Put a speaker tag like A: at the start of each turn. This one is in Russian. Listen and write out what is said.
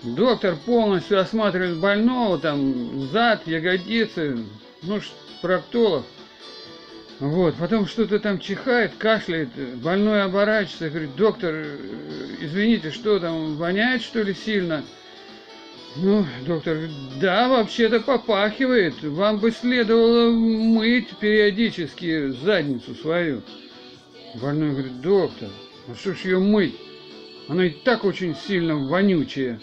A: Доктор полностью осматривает больного, там, зад, ягодицы, ну, проктолог. Вот, потом что-то там чихает, кашляет, больной оборачивается, говорит: доктор, извините, что там, воняет, что ли, сильно? Ну, доктор говорит: да, вообще-то попахивает, вам бы следовало мыть периодически задницу свою. Больной говорит: доктор, ну что ж ее мыть? Она и так очень сильно вонючая.